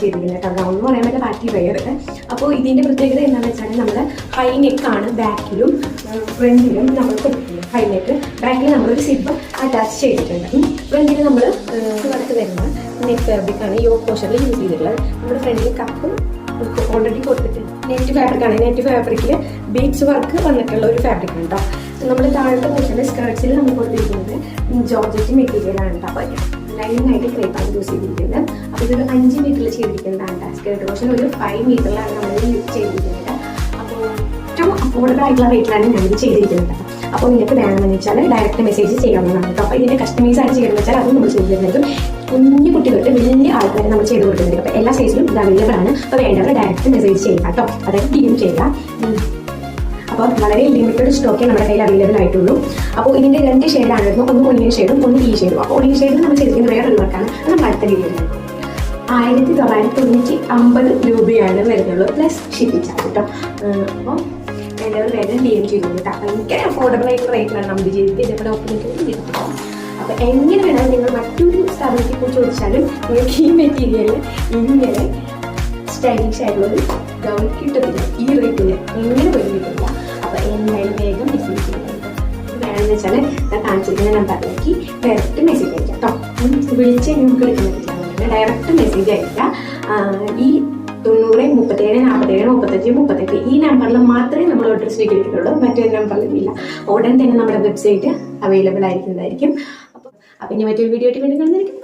ചെയ്തിരിക്കുന്നത് കേട്ടോ. ഗൗൺ എന്ന് പറയാൻ പറ്റില്ല, പാർട്ടി വെയർ. അപ്പോൾ ഇതിൻ്റെ പ്രത്യേകത എന്താണെന്ന് വെച്ചാൽ നമ്മൾ ഹൈ നെക്കാണ് ബാക്കിലും ഫ്രണ്ടിലും നമ്മൾ കൊടുക്കുന്നത്. ഹൈ നെക്ക് ബാക്കിൽ നമ്മളൊരു സിബ് അറ്റാച്ച് ചെയ്തിട്ടുണ്ട്. ഫ്രണ്ടിൽ നമ്മൾ വർക്ക് വരുന്ന നെറ്റ് ഫാബ്രിക്കാണ് ഈ പോർഷനിൽ യൂസ് ചെയ്തിട്ടുള്ളത്. നമ്മുടെ ഫ്രണ്ടിൽ കപ്പും ഓൾറെഡി കൊടുത്തിട്ട് നെറ്റ് ഫാബ്രിക്കാണ്. നെറ്റ് ഫാബ്രിക്കിൽ ബീഡ്സ് വർക്ക് വന്നിട്ടുള്ള ഒരു ഫാബ്രിക് ഉണ്ടോ. നമ്മൾ താഴത്തെ പോർഷനിൽ സ്കേർട്സിൽ നമ്മൾ കൊടുത്തിരിക്കുന്നത് ജോർജറ്റ് മെറ്റീരിയലാണ് കേട്ടോ. അപ്പോൾ ലൈനിങ്ങായിട്ട് ക്രേപ്പാണ് യൂസ് ചെയ്തിരിക്കുന്നത്. അപ്പോൾ ഇതൊരു 5 മീറ്ററിൽ ചെയ്തിരിക്കുന്നതാണ്. സ്കേർട്ട് പോർഷൻ ഒരു 5 മീറ്ററിലാണ് നമ്മൾ യൂസ് ചെയ്തിരിക്കുന്നത്. അപ്പോൾ ഏറ്റവും അഫോർഡബിൾ ആയിട്ടുള്ള റേറ്റിലാണ് ഞാനിത് ചെയ്തിരിക്കുന്നത്. അപ്പോൾ നിങ്ങൾക്ക് വേണമെന്ന് വെച്ചാൽ ഡയറക്റ്റ് മെസ്സേജ് ചെയ്യാവുന്നതാണ് കേട്ടോ. അപ്പോൾ ഇതിൻ്റെ കസ്റ്റമൈസ് ആയിട്ട് ചെയ്യണമെന്ന് വെച്ചാൽ അതും നമ്മൾ ചെയ്തു തരുന്നതും കുഞ്ഞു കുട്ടികൾക്ക് വലിയ ആൾക്കാരെ നമ്മൾ ചെയ്ത് കൊടുക്കുന്നുണ്ട്. അപ്പോൾ എല്ലാ സൈസിലും ഇത് അവൈലബിൾ ആണ്. അപ്പോൾ വേണ്ടവർ ഡയറക്റ്റ് മെസ്സേജ് ചെയ്യുക കേട്ടോ. അതായത് DM ചെയ്യുക. അപ്പോൾ വളരെ ലിമിറ്റഡ് സ്റ്റോക്കേ നമ്മുടെ കയ്യിൽ അവൈലബിൾ ആയിട്ടുള്ളൂ. അപ്പോൾ ഇതിൻ്റെ 2 ഷെയ്ഡാണ് വരുന്നത്. ഒന്ന് ഒളിയൻ ഷെയ്ഡും ഒന്ന് ഈ ഷെയ്ഡും. അപ്പോൾ ഒളിയൻ ഷെയ്ഡിൽ നമ്മൾ ചെയ്തിരിക്കുന്ന വേറൊരു വർക്കാണ്. അത് നമ്മൾ അടുത്ത വീഡിയോയിൽ 1950 രൂപയാണ് വരുന്നുള്ളൂ പ്ലസ് ഷിപ്പിംഗ് ചാർജ് കേട്ടോ. അപ്പോൾ വേണ്ടവർ വേഗം DM ചെയ്തു കേട്ടോ. ഭയങ്കര അഫോർഡബിൾ ആയിട്ടുള്ള റേറ്റിലാണ് നമ്മൾ ചെയ്തിട്ട് നമ്മുടെ ഓപ്പണിലേക്ക് കിട്ടുന്നത്. അപ്പോൾ എങ്ങനെ വേണമെങ്കിൽ നിങ്ങൾ മറ്റൊരു സ്ഥാപനത്തിൽ പോയി ചോദിച്ചാലും നിങ്ങൾക്ക് ഈ മെറ്റീരിയൽ ഇങ്ങനെ സ്റ്റൈലിഷ് ആയിട്ടുള്ളൊരു ഗൗൺ കിട്ടത്തില്ല. ഈ റേറ്റിൽ എങ്ങനെ പോയി കിട്ടില്ല. അപ്പോൾ എന്തായാലും വേഗം മെസ്സേജ് ചെയ്യുന്നത് വേണമെന്ന് വെച്ചാൽ ഞാൻ കാണിച്ചിരിക്കുന്ന നമ്പറിലേക്ക് ഡയറക്റ്റ് മെസ്സേജ് അയക്കാം കേട്ടോ. വിളിച്ച് നമുക്ക് എടുക്കാൻ പറ്റില്ല, ഡയറക്റ്റ് മെസ്സേജ് അയക്കാം. ഈ 90 37 47 35 38 ഈ നമ്പറിൽ മാത്രമേ നമ്മൾ ഓർഡർ സ്വീകരിക്കുന്നുള്ളൂ. മറ്റൊരു നമ്പറിലും ഇല്ല. ഉടൻ തന്നെ നമ്മുടെ വെബ്സൈറ്റ് അവൈലബിൾ ആയിരിക്കുന്നതായിരിക്കും. അപ്പോൾ ഇനി മറ്റൊരു വീഡിയോ ആയിട്ട് വീണ്ടും കാണുന്നതായിരിക്കും.